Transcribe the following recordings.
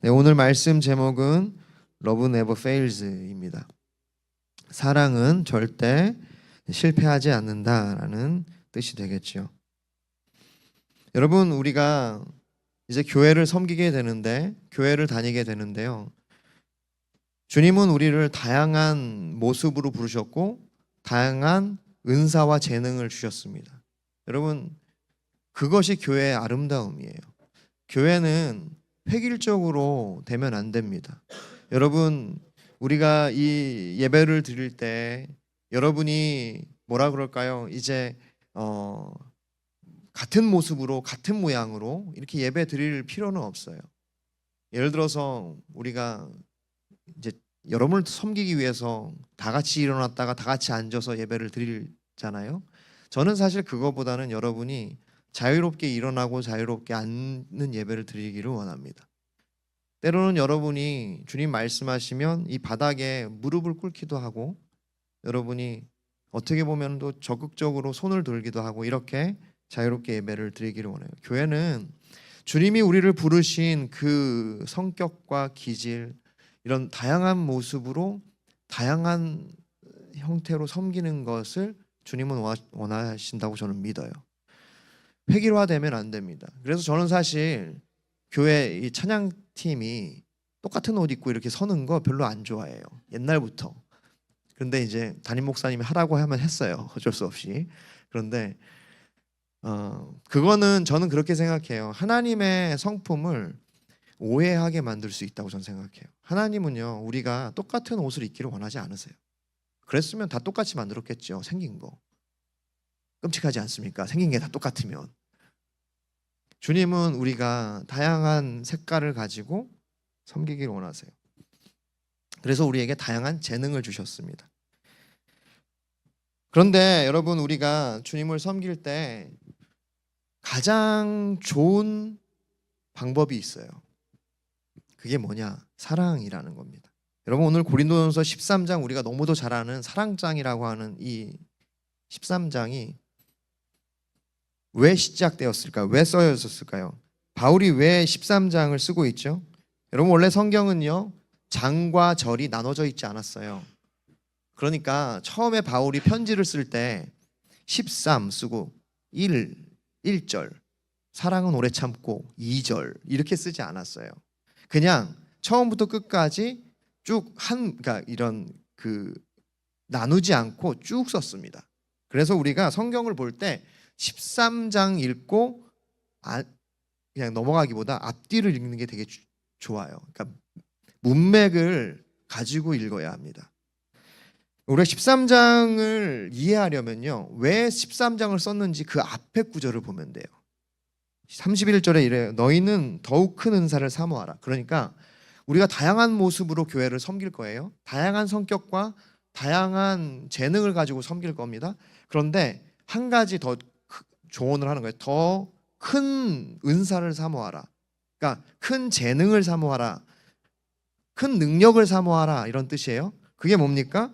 네, 오늘 말씀 제목은 Love Never Fails입니다. 사랑은 절대 실패하지 않는다라는 뜻이 되겠죠. 여러분, 우리가 이제 교회를 섬기게 되는데, 교회를 다니게 되는데요. 주님은 우리를 다양한 모습으로 부르셨고 다양한 은사와 재능을 주셨습니다. 여러분, 그것이 교회의 아름다움이에요. 교회는 획일적으로 되면 안 됩니다. 여러분, 우리가 이 예배를 드릴 때 여러분이 뭐라 그럴까요? 이제 같은 모습으로 같은 모양으로 이렇게 예배 드릴 필요는 없어요. 예를 들어서 우리가 이제 여러분을 섬기기 위해서 다 같이 일어났다가 다 같이 앉아서 예배를 드리잖아요. 저는 사실 그거보다는 여러분이 자유롭게 일어나고 자유롭게 앉는 예배를 드리기를 원합니다. 때로는 여러분이 주님 말씀하시면 이 바닥에 무릎을 꿇기도 하고, 여러분이 어떻게 보면 또 적극적으로 손을 들기도 하고, 이렇게 자유롭게 예배를 드리기를 원해요. 교회는 주님이 우리를 부르신 그 성격과 기질, 이런 다양한 모습으로 다양한 형태로 섬기는 것을 주님은 원하신다고 저는 믿어요. 획일화되면 안 됩니다. 그래서 저는 사실 교회 이 찬양팀이 똑같은 옷 입고 이렇게 서는 거 별로 안 좋아해요. 옛날부터. 그런데 이제 담임 목사님이 하라고 하면 했어요. 어쩔 수 없이. 그런데 그거는 저는 그렇게 생각해요. 하나님의 성품을 오해하게 만들 수 있다고 저는 생각해요. 하나님은요, 우리가 똑같은 옷을 입기를 원하지 않으세요. 그랬으면 다 똑같이 만들었겠죠. 생긴 거. 끔찍하지 않습니까? 생긴 게 다 똑같으면. 주님은 우리가 다양한 색깔을 가지고 섬기기를 원하세요. 그래서 우리에게 다양한 재능을 주셨습니다. 그런데 여러분, 우리가 주님을 섬길 때 가장 좋은 방법이 있어요. 그게 뭐냐? 사랑이라는 겁니다. 여러분, 오늘 고린도전서 13장, 우리가 너무도 잘 아는 사랑장이라고 하는 이 13장이 왜 시작되었을까요? 왜 써졌을까요? 바울이 왜 13장을 쓰고 있죠? 여러분, 원래 성경은요, 장과 절이 나눠져 있지 않았어요. 그러니까 처음에 바울이 편지를 쓸 때 13 쓰고 1절 사랑은 오래 참고 2절 이렇게 쓰지 않았어요. 그냥 처음부터 끝까지 그러니까 이런 나누지 않고 쭉 썼습니다. 그래서 우리가 성경을 볼 때 13장 읽고 그냥 넘어가기보다 앞뒤를 읽는 게 되게 좋아요. 그러니까 문맥을 가지고 읽어야 합니다. 우리가 13장을 이해하려면요, 왜 13장을 썼는지 그 앞에 구절을 보면 돼요. 31절에 이래요. 너희는 더욱 큰 은사를 사모하라. 그러니까 우리가 다양한 모습으로 교회를 섬길 거예요. 다양한 성격과 다양한 재능을 가지고 섬길 겁니다. 그런데 한 가지 더 조언을 하는 거예요. 더 큰 은사를 사모하라. 그러니까 큰 재능을 사모하라. 큰 능력을 사모하라. 이런 뜻이에요. 그게 뭡니까?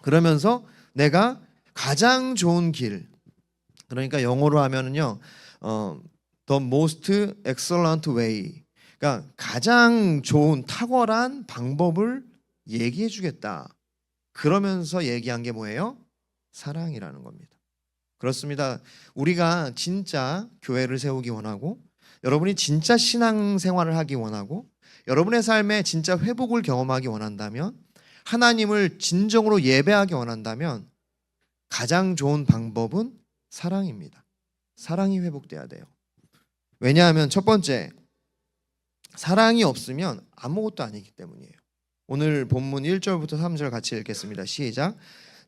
그러면서 내가 가장 좋은 길, 그러니까 영어로 하면은요, the most excellent way, 그러니까 가장 좋은 탁월한 방법을 얘기해 주겠다. 그러면서 얘기한 게 뭐예요? 사랑이라는 겁니다. 그렇습니다. 우리가 진짜 교회를 세우기 원하고, 여러분이 진짜 신앙생활을 하기 원하고, 여러분의 삶에 진짜 회복을 경험하기 원한다면, 하나님을 진정으로 예배하기 원한다면 가장 좋은 방법은 사랑입니다. 사랑이 회복돼야 돼요. 왜냐하면 첫 번째, 사랑이 없으면 아무것도 아니기 때문이에요. 오늘 본문 1절부터 3절 같이 읽겠습니다. 시작.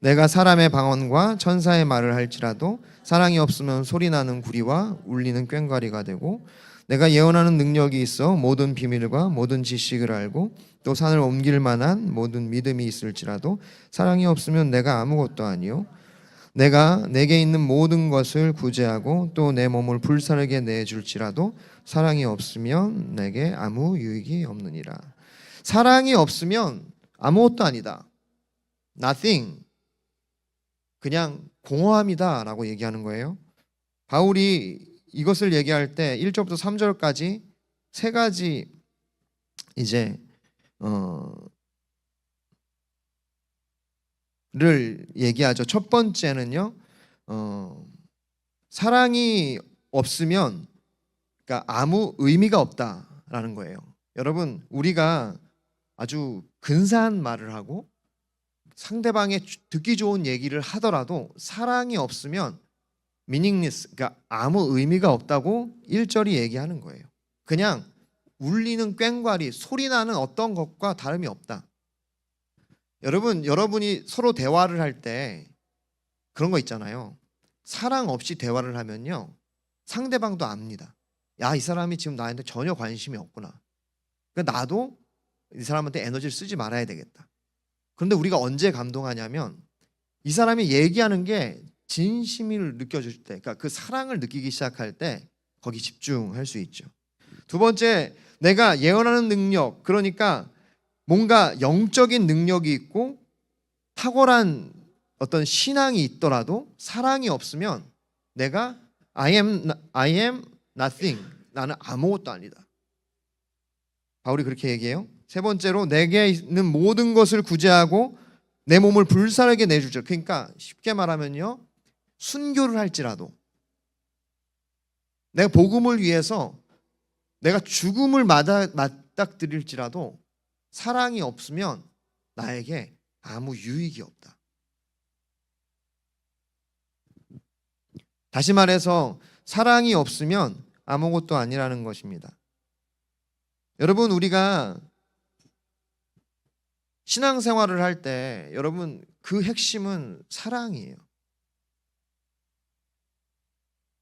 내가 사람의 방언과 천사의 말을 할지라도 사랑이 없으면 소리나는 구리와 울리는 꽹과리가 되고, 내가 예언하는 능력이 있어 모든 비밀과 모든 지식을 알고 또 산을 옮길 만한 모든 믿음이 있을지라도 사랑이 없으면 내가 아무것도 아니요, 내가 내게 있는 모든 것을 구제하고 또 내 몸을 불사르게 내줄지라도 사랑이 없으면 내게 아무 유익이 없느니라. 사랑이 없으면 아무것도 아니다. Nothing. 그냥 공허함이다 라고 얘기하는 거예요. 바울이 이것을 얘기할 때 1절부터 3절까지 세 가지 이제 를 얘기하죠. 첫 번째는요. 사랑이 없으면 그러니까 아무 의미가 없다라는 거예요. 여러분, 우리가 아주 근사한 말을 하고 상대방의 듣기 좋은 얘기를 하더라도 사랑이 없으면 meaningless, 그러니까 아무 의미가 없다고 1절이 얘기하는 거예요. 그냥 울리는 꽹과리, 소리 나는 어떤 것과 다름이 없다. 여러분이 서로 대화를 할 때 그런 거 있잖아요. 사랑 없이 대화를 하면요, 상대방도 압니다. 야, 이 사람이 지금 나한테 전혀 관심이 없구나. 그러니까 나도 이 사람한테 에너지를 쓰지 말아야 되겠다. 그런데 우리가 언제 감동하냐면 이 사람이 얘기하는 게 진심을 느껴질 때, 그러니까 그 사랑을 느끼기 시작할 때 거기 집중할 수 있죠. 두 번째, 내가 예언하는 능력, 그러니까 뭔가 영적인 능력이 있고 탁월한 어떤 신앙이 있더라도 사랑이 없으면 내가 I am nothing, 나는 아무것도 아니다. 바울이 그렇게 얘기해요. 세 번째로, 내게 있는 모든 것을 구제하고 내 몸을 불살에게 내주죠. 그러니까 쉽게 말하면요, 순교를 할지라도 내가 복음을 위해서 내가 죽음을 맞닥뜨릴지라도 사랑이 없으면 나에게 아무 유익이 없다. 다시 말해서 사랑이 없으면 아무것도 아니라는 것입니다. 여러분, 우리가 신앙생활을 할 때 여러분, 그 핵심은 사랑이에요.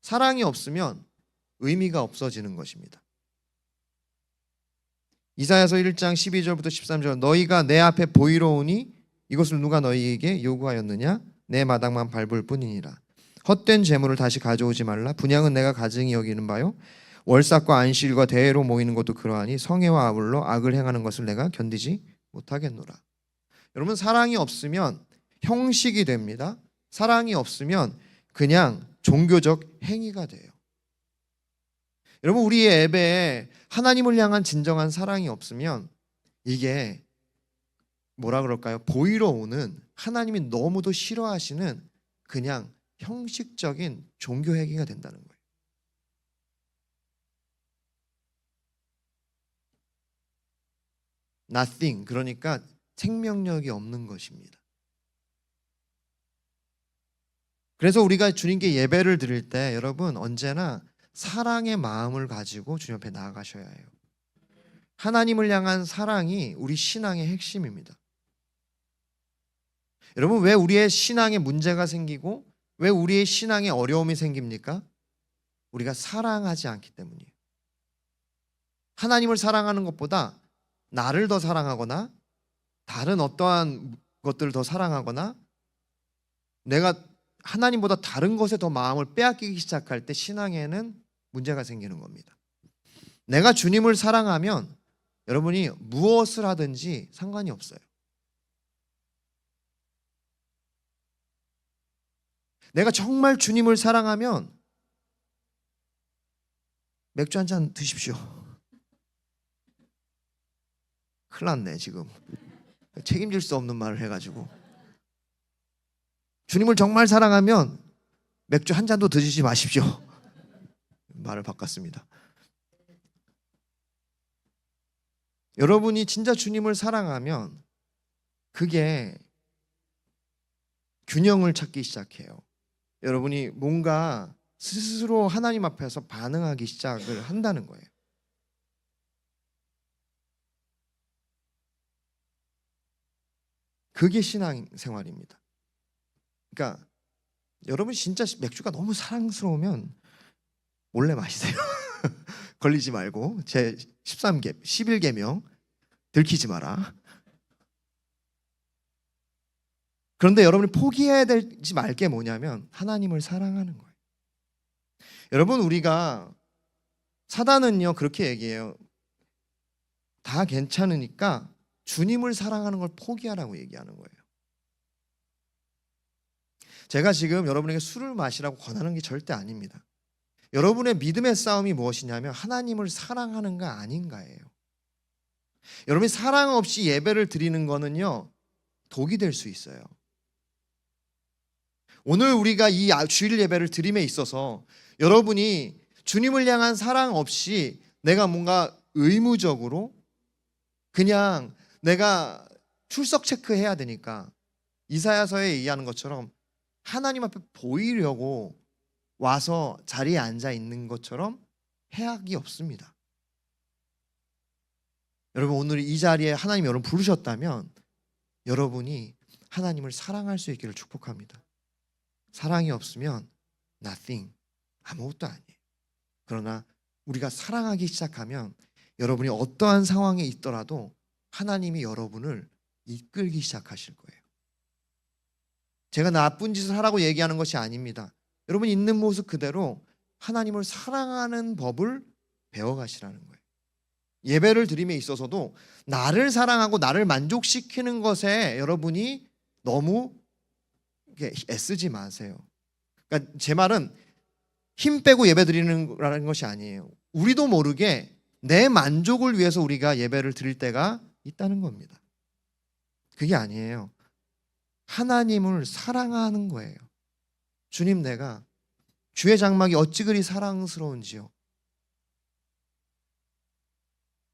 사랑이 없으면 의미가 없어지는 것입니다. 이사야서 1장 12절부터 13절, 너희가 내 앞에 보이러 오니 이것을 누가 너희에게 요구하였느냐? 내 마당만 밟을 뿐이니라. 헛된 재물을 다시 가져오지 말라. 분향은 내가 가증히 여기는 바요, 월삭과 안식일과 대회로 모이는 것도 그러하니 성회와 아울러 악을 행하는 것을 내가 견디지 못하겠노라. 여러분, 사랑이 없으면 형식이 됩니다. 사랑이 없으면 그냥 종교적 행위가 돼요. 여러분, 우리의 예배에 하나님을 향한 진정한 사랑이 없으면 이게 뭐라 그럴까요? 보이러 오는, 하나님이 너무도 싫어하시는 그냥 형식적인 종교 행위가 된다는 거예요. nothing, 그러니까 생명력이 없는 것입니다. 그래서 우리가 주님께 예배를 드릴 때 여러분, 언제나 사랑의 마음을 가지고 주님 앞에 나아가셔야 해요. 하나님을 향한 사랑이 우리 신앙의 핵심입니다. 여러분, 왜 우리의 신앙에 문제가 생기고 왜 우리의 신앙에 어려움이 생깁니까? 우리가 사랑하지 않기 때문이에요. 하나님을 사랑하는 것보다 나를 더 사랑하거나 다른 어떠한 것들을 더 사랑하거나 내가 하나님보다 다른 것에 더 마음을 빼앗기기 시작할 때 신앙에는 문제가 생기는 겁니다. 내가 주님을 사랑하면 여러분이 무엇을 하든지 상관이 없어요. 내가 정말 주님을 사랑하면 맥주 한 잔 드십시오. 큰일 났네 지금. 책임질 수 없는 말을 해가지고. 주님을 정말 사랑하면 맥주 한 잔도 드시지 마십시오. 말을 바꿨습니다. 여러분이 진짜 주님을 사랑하면 그게 균형을 찾기 시작해요. 여러분이 뭔가 스스로 하나님 앞에서 반응하기 시작을 한다는 거예요. 그게 신앙생활입니다. 그러니까 여러분 진짜 맥주가 너무 사랑스러우면 몰래 마시세요. 걸리지 말고. 제 11계명 들키지 마라. 그런데 여러분이 포기해야 되지 말 게 뭐냐면 하나님을 사랑하는 거예요. 여러분, 우리가 사단은요 그렇게 얘기해요. 다 괜찮으니까 주님을 사랑하는 걸 포기하라고 얘기하는 거예요. 제가 지금 여러분에게 술을 마시라고 권하는 게 절대 아닙니다. 여러분의 믿음의 싸움이 무엇이냐면 하나님을 사랑하는가 아닌가예요. 여러분이 사랑 없이 예배를 드리는 거는요, 독이 될 수 있어요. 오늘 우리가 이 주일 예배를 드림에 있어서 여러분이 주님을 향한 사랑 없이 내가 뭔가 의무적으로 그냥 내가 출석 체크해야 되니까 이사야서에 얘기하는 것처럼 하나님 앞에 보이려고 와서 자리에 앉아 있는 것처럼 해악이 없습니다. 여러분, 오늘 이 자리에 하나님이 여러분 부르셨다면 여러분이 하나님을 사랑할 수 있기를 축복합니다. 사랑이 없으면 nothing, 아무것도 아니에요. 그러나 우리가 사랑하기 시작하면 여러분이 어떠한 상황에 있더라도 하나님이 여러분을 이끌기 시작하실 거예요. 제가 나쁜 짓을 하라고 얘기하는 것이 아닙니다. 여러분이 있는 모습 그대로 하나님을 사랑하는 법을 배워가시라는 거예요. 예배를 드림에 있어서도 나를 사랑하고 나를 만족시키는 것에 여러분이 너무 애쓰지 마세요. 그러니까 제 말은 힘 빼고 예배 드리는 것이 아니에요. 우리도 모르게 내 만족을 위해서 우리가 예배를 드릴 때가 있다는 겁니다. 그게 아니에요. 하나님을 사랑하는 거예요. 주님, 내가 주의 장막이 어찌 그리 사랑스러운지요.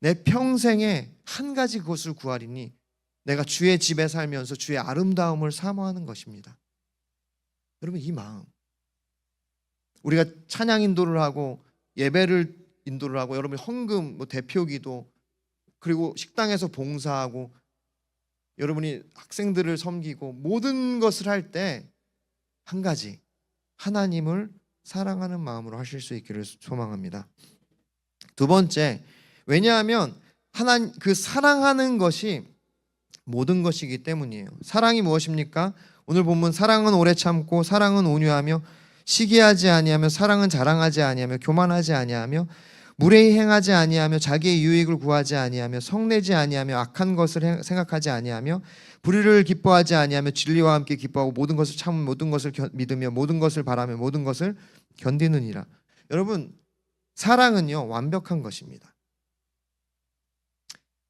내 평생에 한 가지 그것을 구하리니 내가 주의 집에 살면서 주의 아름다움을 사모하는 것입니다. 여러분, 이 마음, 우리가 찬양 인도를 하고 예배를 인도를 하고 여러분 헌금, 대표기도, 그리고 식당에서 봉사하고 여러분이 학생들을 섬기고 모든 것을 할 때 한 가지, 하나님을 사랑하는 마음으로 하실 수 있기를 소망합니다. 두 번째, 왜냐하면 그 사랑하는 것이 모든 것이기 때문이에요. 사랑이 무엇입니까? 오늘 본문 사랑은 오래 참고 사랑은 온유하며 시기하지 아니하며 사랑은 자랑하지 아니하며 교만하지 아니하며 무례히 행하지 아니하며 자기의 유익을 구하지 아니하며 성내지 아니하며 악한 것을 생각하지 아니하며 불의를 기뻐하지 아니하며 진리와 함께 기뻐하고 모든 것을 참으며 모든 것을 믿으며 모든 것을 바라며 모든 것을 견디느니라. 여러분, 사랑은요 완벽한 것입니다.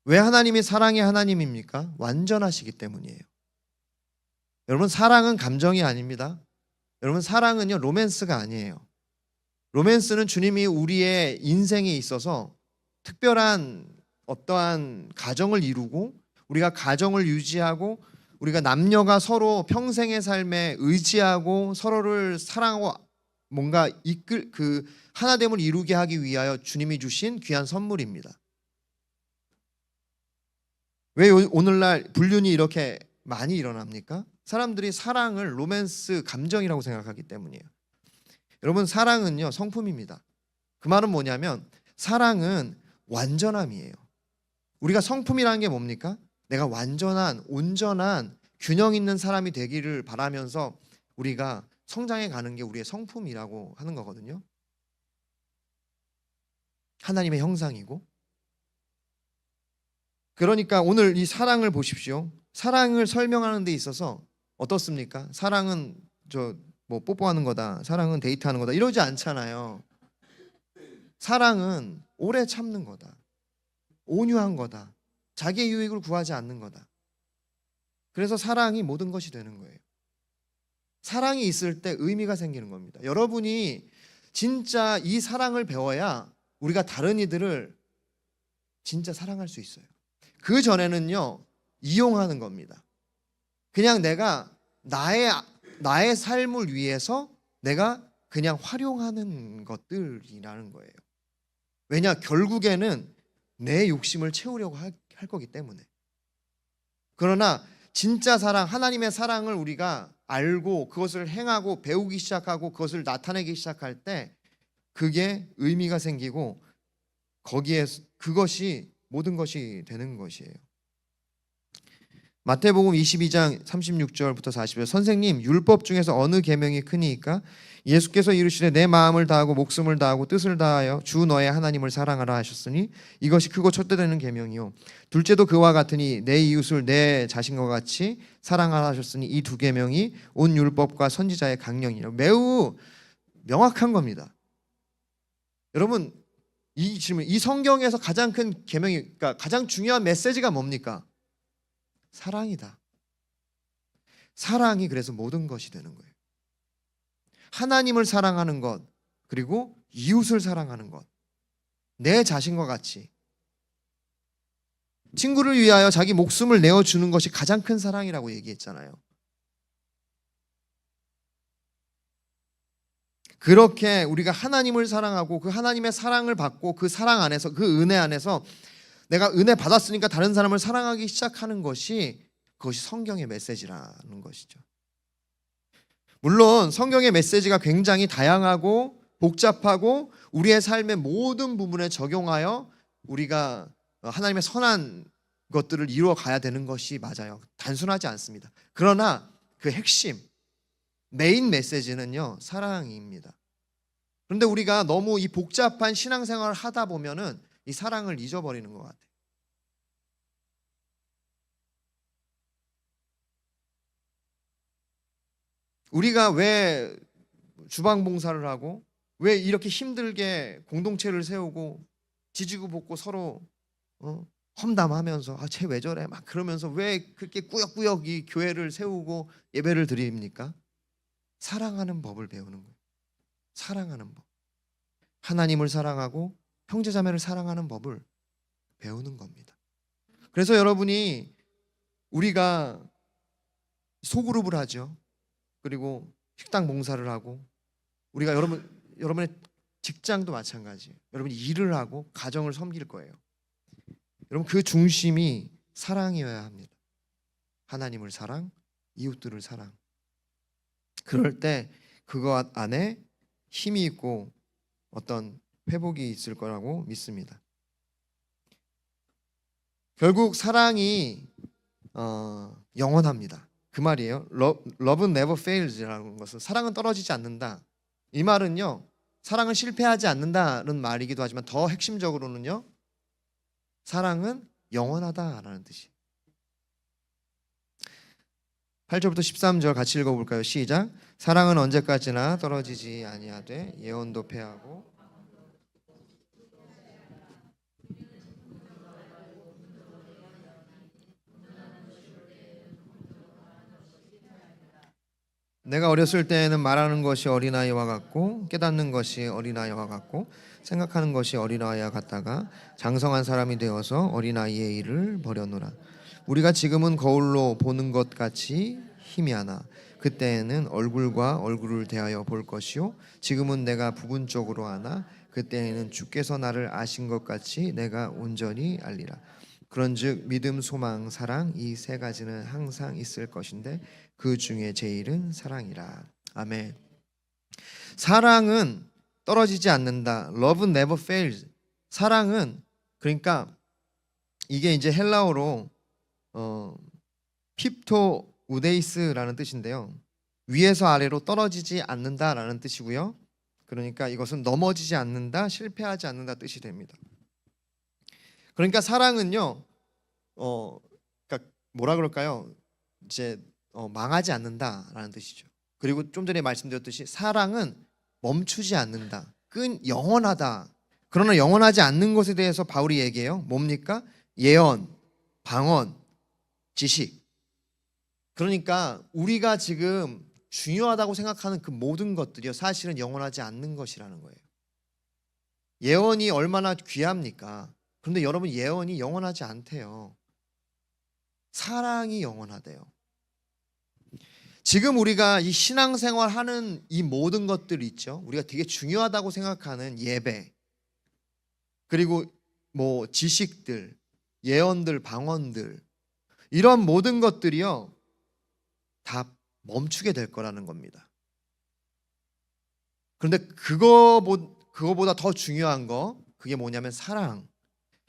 왜 하나님이 사랑의 하나님입니까? 완전하시기 때문이에요. 여러분, 사랑은 감정이 아닙니다. 여러분, 사랑은요 로맨스가 아니에요. 로맨스는 주님이 우리의 인생에 있어서 특별한 어떠한 가정을 이루고 우리가 가정을 유지하고 우리가 남녀가 서로 평생의 삶에 의지하고 서로를 사랑하고 뭔가 그 하나됨을 이루게 하기 위하여 주님이 주신 귀한 선물입니다. 왜 오늘날 불륜이 이렇게 많이 일어납니까? 사람들이 사랑을 로맨스 감정이라고 생각하기 때문이에요. 여러분, 사랑은요 성품입니다. 그 말은 뭐냐면 사랑은 완전함이에요. 우리가 성품이라는 게 뭡니까? 내가 완전한, 온전한, 균형 있는 사람이 되기를 바라면서 우리가 성장해 가는 게 우리의 성품이라고 하는 거거든요. 하나님의 형상이고. 그러니까 오늘 이 사랑을 보십시오. 사랑을 설명하는 데 있어서 어떻습니까? 사랑은 뽀뽀하는 거다, 사랑은 데이트하는 거다, 이러지 않잖아요. 사랑은 오래 참는 거다, 온유한 거다, 자기의 유익을 구하지 않는 거다. 그래서 사랑이 모든 것이 되는 거예요. 사랑이 있을 때 의미가 생기는 겁니다. 여러분이 진짜 이 사랑을 배워야 우리가 다른 이들을 진짜 사랑할 수 있어요. 그 전에는요 이용하는 겁니다. 그냥 내가 나의 삶을 위해서 내가 그냥 활용하는 것들이라는 거예요. 왜냐, 결국에는 내 욕심을 채우려고 할 거기 때문에. 그러나 진짜 사랑, 하나님의 사랑을 우리가 알고 그것을 행하고 배우기 시작하고 그것을 나타내기 시작할 때 그게 의미가 생기고 거기에 그것이 모든 것이 되는 것이에요. 마태복음 22장 36절부터 40절. 선생님, 율법 중에서 어느 계명이 크니이까? 예수께서 이르시되 내 마음을 다하고 목숨을 다하고 뜻을 다하여 주 너의 하나님을 사랑하라 하셨으니 이것이 크고 첫째 되는 계명이요 둘째도 그와 같으니 내 이웃을 내 자신과 같이 사랑하라 하셨으니 이 두 계명이 온 율법과 선지자의 강령이라. 매우 명확한 겁니다. 여러분, 이 질문, 이 성경에서 가장 큰 계명이, 그러니까 가장 중요한 메시지가 뭡니까? 사랑이다. 사랑이 그래서 모든 것이 되는 거예요. 하나님을 사랑하는 것, 그리고 이웃을 사랑하는 것, 내 자신과 같이 친구를 위하여 자기 목숨을 내어주는 것이 가장 큰 사랑이라고 얘기했잖아요. 그렇게 우리가 하나님을 사랑하고 그 하나님의 사랑을 받고 그 사랑 안에서, 그 은혜 안에서 내가 은혜 받았으니까 다른 사람을 사랑하기 시작하는 것이, 그것이 성경의 메시지라는 것이죠. 물론 성경의 메시지가 굉장히 다양하고 복잡하고 우리의 삶의 모든 부분에 적용하여 우리가 하나님의 선한 것들을 이루어 가야 되는 것이 맞아요. 단순하지 않습니다. 그러나 그 핵심, 메인 메시지는요, 사랑입니다. 그런데 우리가 너무 이 복잡한 신앙생활을 하다 보면은 이 사랑을 잊어버리는 것 같아요. 우리가 왜 주방 봉사를 하고, 왜 이렇게 힘들게 공동체를 세우고 지지고 볶고 서로 험담하면서 쟤 왜 저래 막 그러면서 왜 그렇게 꾸역꾸역 이 교회를 세우고 예배를 드립니까? 사랑하는 법을 배우는 거예요. 사랑하는 법. 하나님을 사랑하고 형제자매를 사랑하는 법을 배우는 겁니다. 그래서 여러분이, 우리가 소그룹을 하죠. 그리고 식당 봉사를 하고, 우리가 여러분의 직장도 마찬가지예요. 여러분이 일을 하고 가정을 섬길 거예요. 여러분, 그 중심이 사랑이어야 합니다. 하나님을 사랑, 이웃들을 사랑. 그럴 때 그것 안에 힘이 있고 어떤 회복이 있을 거라고 믿습니다. 결국 사랑이 영원합니다. 그 말이에요. Love never fails라는 것은, 사랑은 떨어지지 않는다. 이 말은요, 사랑은 실패하지 않는다는 말이기도 하지만 더 핵심적으로는요, 사랑은 영원하다라는 뜻이에요. 8절부터 13절 같이 읽어볼까요? 시작. 사랑은 언제까지나 떨어지지 아니하되 예언도 패하고 내가 어렸을 때에는 말하는 것이 어린아이와 같고 깨닫는 것이 어린아이와 같고 생각하는 것이 어린아이와 같다가 장성한 사람이 되어서 어린아이의 일을 버려노라. 우리가 지금은 거울로 보는 것 같이 희미하나 그때에는 얼굴과 얼굴을 대하여 볼 것이요 지금은 내가 부분적으로 아나 그때에는 주께서 나를 아신 것 같이 내가 온전히 알리라. 그런즉 믿음, 소망, 사랑 이 세 가지는 항상 있을 것인데 그 중에 제일은 사랑이라. 아멘. 사랑은 떨어지지 않는다. Love never fails. 사랑은, 그러니까 이게 이제 헬라어로 핍토 우데이스라는 뜻인데요. 위에서 아래로 떨어지지 않는다라는 뜻이고요. 그러니까 이것은 넘어지지 않는다, 실패하지 않는다 뜻이 됩니다. 그러니까 사랑은요, 그러니까 뭐라 그럴까요? 이제 망하지 않는다라는 뜻이죠. 그리고 좀 전에 말씀드렸듯이 사랑은 멈추지 않는다, 영원하다. 그러나 영원하지 않는 것에 대해서 바울이 얘기해요. 뭡니까? 예언, 방언, 지식. 그러니까 우리가 지금 중요하다고 생각하는 그 모든 것들이요, 사실은 영원하지 않는 것이라는 거예요. 예언이 얼마나 귀합니까? 그런데 여러분, 예언이 영원하지 않대요. 사랑이 영원하대요. 지금 우리가 이 신앙생활 하는 이 모든 것들 있죠. 우리가 되게 중요하다고 생각하는 예배, 그리고 뭐 지식들, 예언들, 방언들, 이런 모든 것들이요, 다 멈추게 될 거라는 겁니다. 그런데 그거보다 더 중요한 거, 그게 뭐냐면 사랑.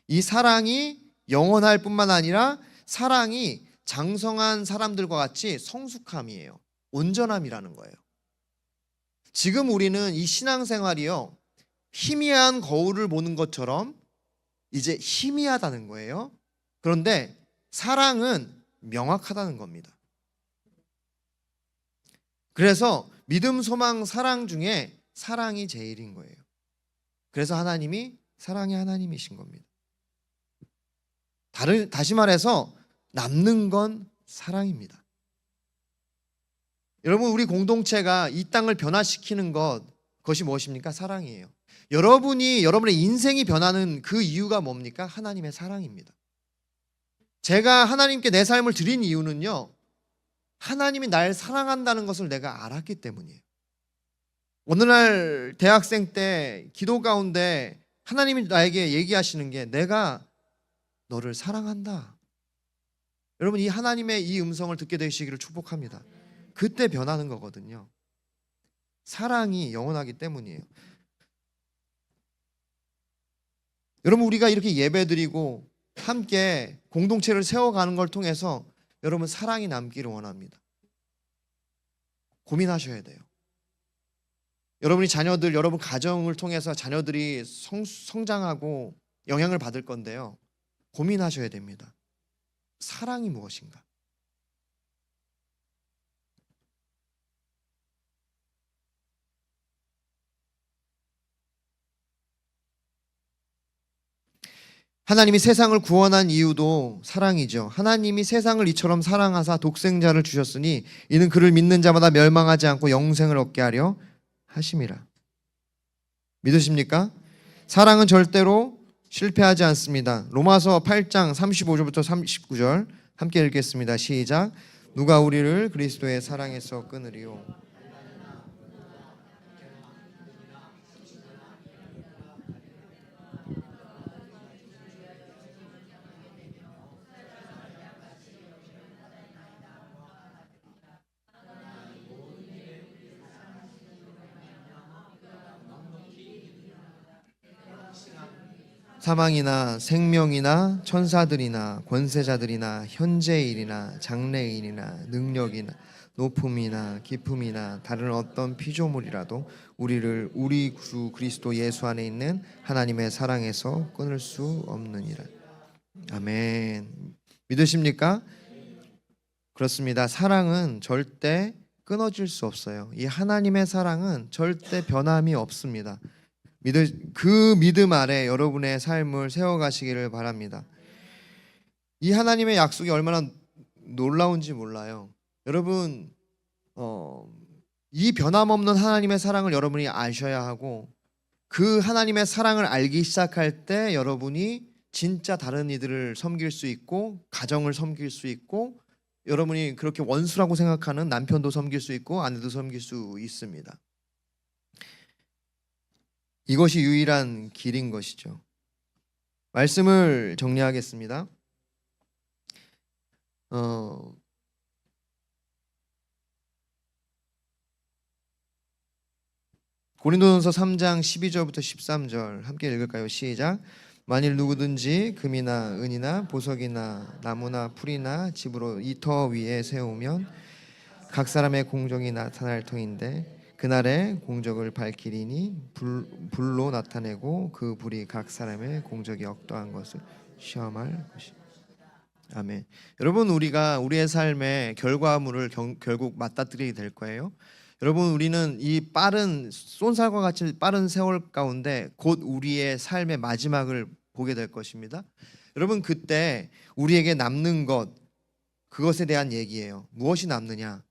이 사랑이 영원할 뿐만 아니라 사랑이 장성한 사람들과 같이 성숙함이에요. 온전함이라는 거예요. 지금 우리는 이 신앙생활이요, 희미한 거울을 보는 것처럼 이제 희미하다는 거예요. 그런데 사랑은 명확하다는 겁니다. 그래서 믿음, 소망, 사랑 중에 사랑이 제일인 거예요. 그래서 하나님이 사랑의 하나님이신 겁니다. 다시 말해서 남는 건 사랑입니다. 여러분, 우리 공동체가 이 땅을 변화시키는 그것이 무엇입니까? 사랑이에요. 여러분의 인생이 변하는 그 이유가 뭡니까? 하나님의 사랑입니다. 제가 하나님께 내 삶을 드린 이유는요, 하나님이 날 사랑한다는 것을 내가 알았기 때문이에요. 어느 날 대학생 때 기도 가운데 하나님이 나에게 얘기하시는 게, 내가 너를 사랑한다. 여러분, 이 하나님의 이 음성을 듣게 되시기를 축복합니다. 그때 변하는 거거든요. 사랑이 영원하기 때문이에요. 여러분, 우리가 이렇게 예배드리고 함께 공동체를 세워가는 걸 통해서 여러분 사랑이 남기를 원합니다. 고민하셔야 돼요. 여러분이 자녀들, 여러분 가정을 통해서 자녀들이 성장하고 영향을 받을 건데요, 고민하셔야 됩니다. 사랑이 무엇인가? 하나님이 세상을 구원한 이유도 사랑이죠. 하나님이 세상을 이처럼 사랑하사 독생자를 주셨으니 이는 그를 믿는 자마다 멸망하지 않고 영생을 얻게 하려 하심이라. 믿으십니까? 사랑은 절대로 실패하지 않습니다. 로마서 8장 35절부터 39절 함께 읽겠습니다. 시작. 누가 우리를 그리스도의 사랑에서 끊으리요? 사망이나 생명이나 천사들이나 권세자들이나 현재의 일이나 장래의 일이나 능력이나 높음이나 깊음이나 다른 어떤 피조물이라도 우리를 우리 주 그리스도 예수 안에 있는 하나님의 사랑에서 끊을 수 없느니라. 아멘. 믿으십니까? 그렇습니다. 사랑은 절대 끊어질 수 없어요. 이 하나님의 사랑은 절대 변함이 없습니다. 그 믿음 아래 여러분의 삶을 세워가시기를 바랍니다. 이 하나님의 약속이 얼마나 놀라운지 몰라요. 여러분, 이 변함없는 하나님의 사랑을 여러분이 아셔야 하고, 그 하나님의 사랑을 알기 시작할 때 여러분이 진짜 다른 이들을 섬길 수 있고, 가정을 섬길 수 있고, 여러분이 그렇게 원수라고 생각하는 남편도 섬길 수 있고 아내도 섬길 수 있습니다. 이것이 유일한 길인 것이죠. 말씀을 정리하겠습니다. 고린도전서 3장 12절부터 13절 함께 읽을까요? 시작. 만일 누구든지 금이나 은이나 보석이나 나무나 풀이나 집으로 이 터 위에 세우면 각 사람의 공적이 나타날 터인데 그날에 공적을 밝히리니 불로 나타내고 그 불이 각 사람의 공적이 어떠한 것을 시험할 것이다. 아멘. 여러분, 우리가 우리의 삶의 결과물을 결국 맞닥뜨리게 될 거예요. 여러분, 우리는 이 빠른 쏜살과 같이 빠른 세월 가운데 곧 우리의 삶의 마지막을 보게 될 것입니다. 여러분, 그때 우리에게 남는 것, 그것에 대한 얘기예요. 무엇이 남느냐?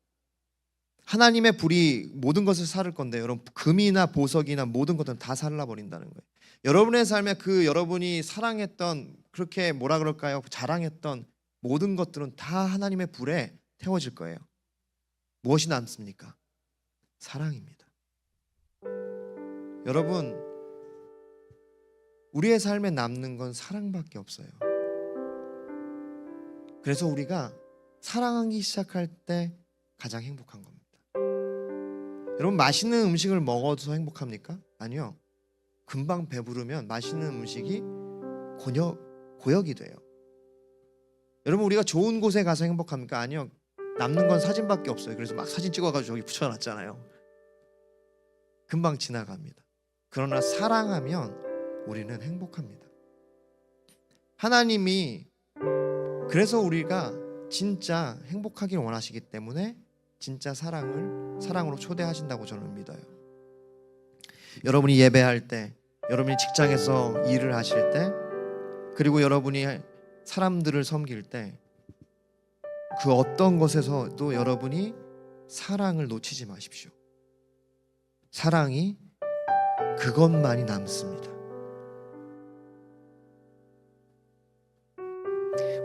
하나님의 불이 모든 것을 살을 건데, 여러분, 금이나 보석이나 모든 것들은 다 살라버린다는 거예요. 여러분의 삶에 그 여러분이 사랑했던, 그렇게 뭐라 그럴까요? 자랑했던 모든 것들은 다 하나님의 불에 태워질 거예요. 무엇이 남습니까? 사랑입니다. 여러분, 우리의 삶에 남는 건 사랑밖에 없어요. 그래서 우리가 사랑하기 시작할 때 가장 행복한 겁니다. 여러분, 맛있는 음식을 먹어서 행복합니까? 아니요. 금방 배부르면 맛있는 음식이 고역이 돼요. 여러분, 우리가 좋은 곳에 가서 행복합니까? 아니요. 남는 건 사진밖에 없어요. 그래서 막 사진 찍어가지고 저기 붙여놨잖아요. 금방 지나갑니다. 그러나 사랑하면 우리는 행복합니다. 하나님이 그래서 우리가 진짜 행복하길 원하시기 때문에 진짜 사랑으로 초대하신다고 저는 믿어요. 여러분이 예배할 때, 여러분이 직장에서 일을 하실 때, 그리고 여러분이 사람들을 섬길 때, 그 어떤 것에서도 여러분이 사랑을 놓치지 마십시오. 사랑이 그것만이 남습니다.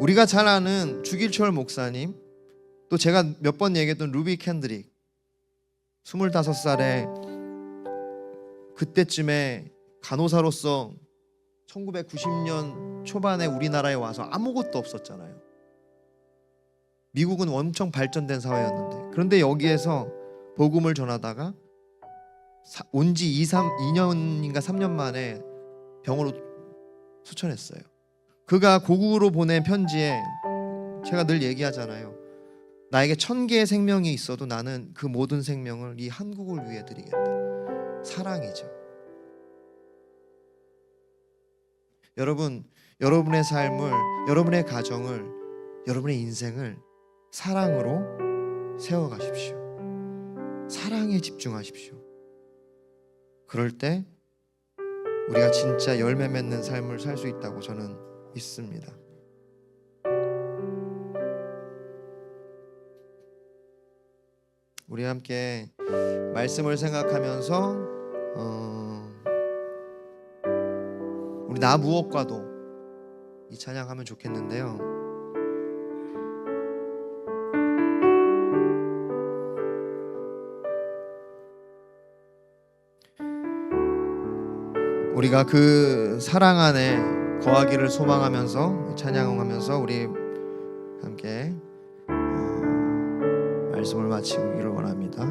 우리가 잘 아는 주길철 목사님, 또 제가 몇 번 얘기했던 루비 캔드릭, 25살에 그때쯤에 간호사로서 1990년 초반에 우리나라에 와서 아무것도 없었잖아요. 미국은 엄청 발전된 사회였는데, 그런데 여기에서 복음을 전하다가 온 지 2년인가 3년 만에 병으로 수천했어요. 그가 고국으로 보낸 편지에 제가 늘 얘기하잖아요. 나에게 1000개의 생명이 있어도 나는 그 모든 생명을 이 한국을 위해 드리겠다. 사랑이죠. 여러분, 여러분의 삶을, 여러분의 가정을, 여러분의 인생을 사랑으로 세워가십시오. 사랑에 집중하십시오. 그럴 때 우리가 진짜 열매 맺는 삶을 살 수 있다고 저는 믿습니다. 우리 함께 말씀을 생각하면서 우리 나 무엇과도 이 찬양하면 좋겠는데요. 우리가 그 사랑 안에 거하기를 소망하면서 찬양하면서 우리 함께 말씀을 마치기를 원합니다.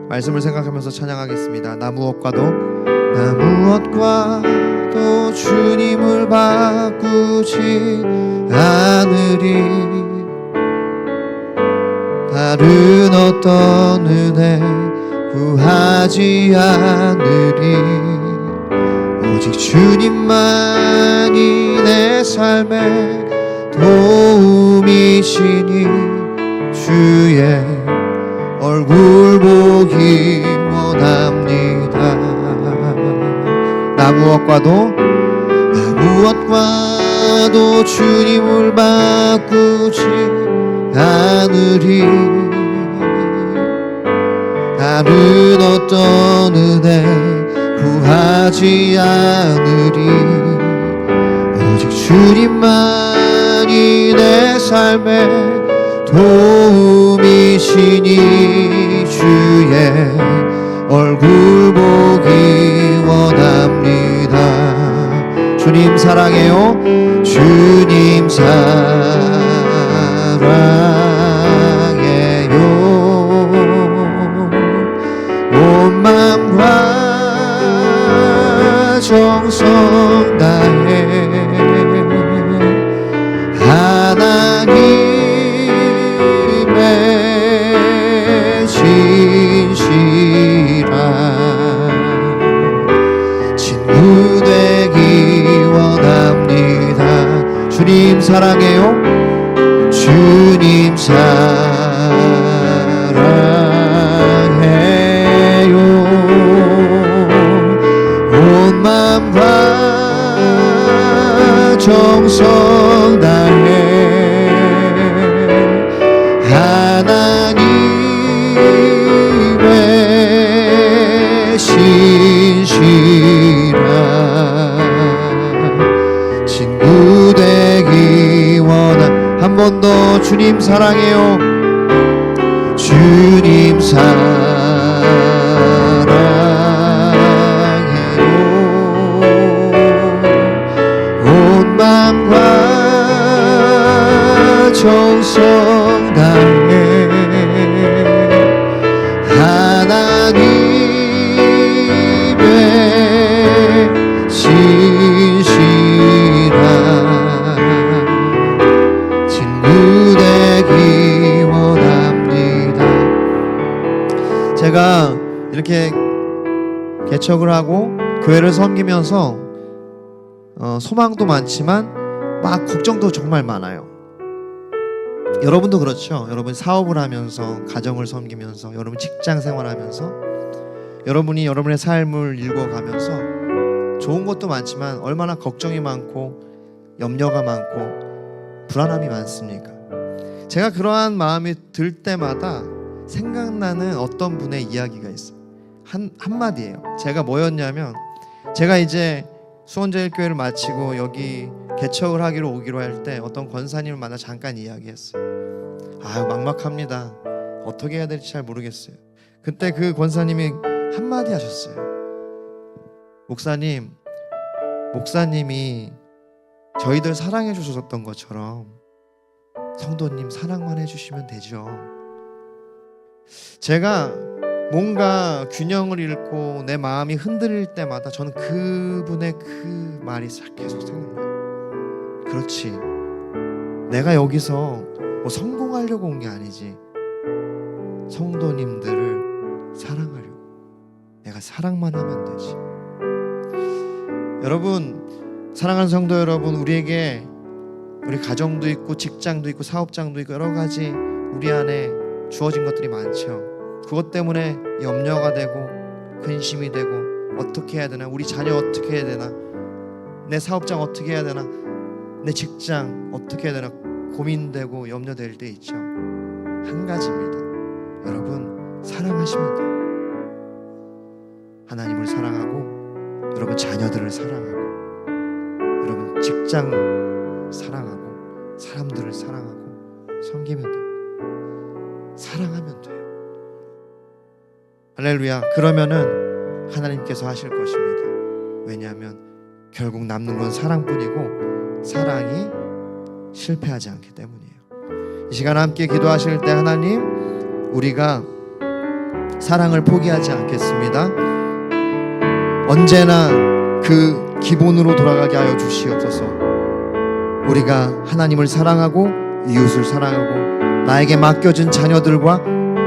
말씀을 생각하면서 찬양하겠습니다. 나 무엇과도 주님을 바꾸지 않으리. 다른 어떤 은혜 구하지 않으리. 오직 주님만이 내 삶의 도움이시니 주의 얼굴 보기 원합니다. 나 무엇과도 주님을 바꾸지 않으리. 다른 어떤 은혜 구하지 않으리. 오직 주님만이 내 삶의 도움이시니 주의 얼굴 보기 원합니다. 주님 사랑해요. 주님 사랑해요. 온 마음과 정성 다해 하나님의 진실한 친구 되기 원합니다. 주님 사랑해요. 주님 사랑해요. 온 마음과 정성 다해 하나님의 신실한 친구 되기 원한. 한 번 더 주님 사랑해요. 주님 사랑해요. 온 마음과 정성 다해 하나님의 신실한 친구 되기 원합니다. 제가 이렇게 개척을 하고 교회를 섬기면서 소망도 많지만 막 걱정도 정말 많아요. 여러분도 그렇죠. 여러분 사업을 하면서, 가정을 섬기면서, 여러분 직장 생활하면서 여러분이 여러분의 삶을 읽어가면서 좋은 것도 많지만 얼마나 걱정이 많고 염려가 많고 불안함이 많습니까? 제가 그러한 마음이 들 때마다 생각나는 어떤 분의 이야기가 있어요. 한마디예요. 제가 뭐였냐면, 제가 이제 수원제일교회를 마치고 여기 개척을 하기로 오기로 할 때 어떤 권사님을 만나 잠깐 이야기했어요. 아유, 막막합니다. 어떻게 해야 될지 잘 모르겠어요. 그때 그 권사님이 한마디 하셨어요. 목사님이 저희들 사랑해 주셨던 것처럼 성도님 사랑만 해주시면 되죠. 제가 뭔가 균형을 잃고 내 마음이 흔들릴 때마다 저는 그분의 그 말이 계속 생각나요. 그렇지, 내가 여기서 뭐 성공하려고 온 게 아니지, 성도님들을 사랑하려고, 내가 사랑만 하면 되지. 여러분, 사랑하는 성도 여러분, 우리 가정도 있고 직장도 있고 사업장도 있고 여러 가지 우리 안에 주어진 것들이 많죠. 그것 때문에 염려가 되고 근심이 되고, 어떻게 해야 되나, 우리 자녀 어떻게 해야 되나, 내 사업장 어떻게 해야 되나, 내 직장 어떻게 해야 되나 고민되고 염려될 때 있죠. 한 가지입니다. 여러분, 사랑하시면 돼요. 하나님을 사랑하고, 여러분 자녀들을 사랑하고, 여러분 직장 사랑하고, 사람들을 사랑하고 섬기면 돼요. 사랑하면 돼요. 할렐루야. 그러면은 하나님께서 하실 것입니다. 왜냐하면 결국 남는 건 사랑뿐이고, 사랑이 실패하지 않기 때문이에요. 이 시간 함께 기도하실 때, 하나님, 우리가 사랑을 포기하지 않겠습니다. 언제나 그 기본으로 돌아가게 하여 주시옵소서. 우리가 하나님을 사랑하고 이웃을 사랑하고, 나에게 맡겨진 자녀들과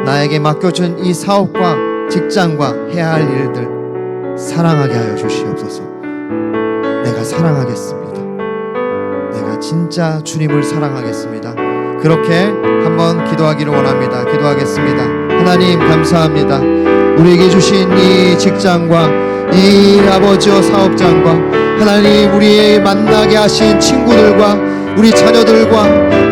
나에게 맡겨진 이 사업과 직장과 해야 할 일들 사랑하게 하여 주시옵소서. 내가 사랑하겠습니다. 내가 진짜 주님을 사랑하겠습니다. 그렇게 한번 기도하기를 원합니다. 기도하겠습니다. 하나님, 감사합니다. 우리에게 주신 이 직장과 이 아버지와 사업장과, 하나님 우리의 만나게 하신 친구들과 우리 자녀들과,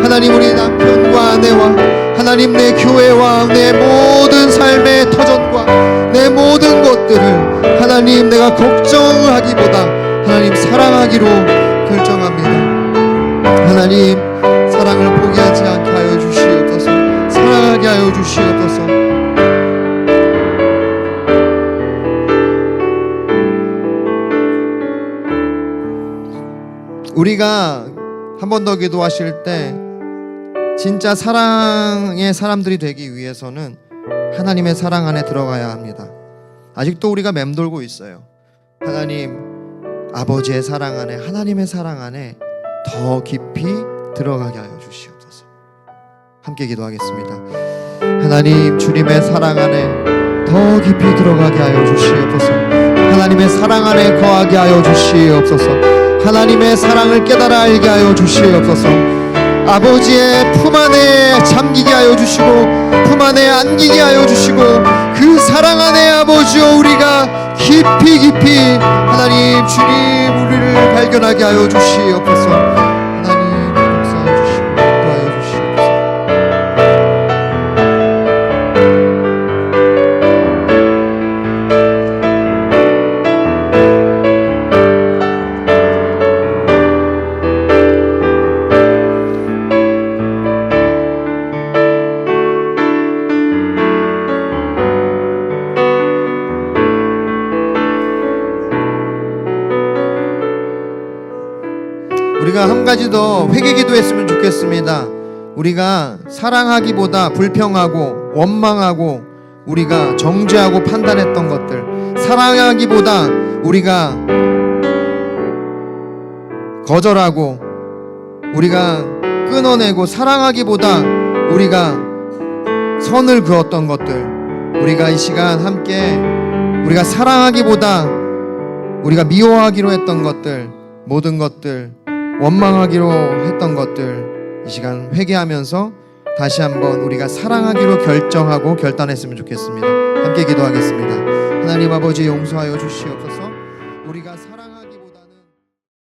하나님 우리 남편과 아내와, 하나님 내 교회와 내 모든 삶의 터전과 내 모든 것들을 하나님 내가 걱정하기보다 하나님 사랑하기로 결정합니다. 하나님, 사랑을 포기하지 않게 하여 주시옵소서. 사랑하게 하여 주시옵소서. 우리가 한 번 더 기도하실 때 진짜 사랑의 사람들이 되기 위해서는 하나님의 사랑 안에 들어가야 합니다. 아직도 우리가 맴돌고 있어요. 하나님 아버지의 사랑 안에, 하나님의 사랑 안에 더 깊이 들어가게 하여 주시옵소서. 함께 기도하겠습니다. 하나님, 주님의 사랑 안에 더 깊이 들어가게 하여 주시옵소서. 하나님의 사랑 안에 거하게 하여 주시옵소서. 하나님의 사랑을 깨달아 알게 하여 주시옵소서. 아버지의 품 안에 잠기게 하여 주시고, 품 안에 안기게 하여 주시고, 그 사랑 안에 아버지여 우리가 깊이 하나님 주님 우리를 발견하게 하여 주시옵소서. 하나님 역사해 주시고 도와여 주시옵소서. 우리가 한 가지 더 회개기도 했으면 좋겠습니다. 우리가 사랑하기보다 불평하고 원망하고 우리가 정죄하고 판단했던 것들, 사랑하기보다 우리가 거절하고 우리가 끊어내고, 사랑하기보다 우리가 선을 그었던 것들, 우리가 이 시간 함께 우리가 사랑하기보다 우리가 미워하기로 했던 것들, 모든 것들, 원망하기로 했던 것들, 이 시간 회개하면서 다시 한번 우리가 사랑하기로 결정하고 결단했으면 좋겠습니다. 함께 기도하겠습니다. 하나님 아버지 용서하여 주시옵소서. 우리가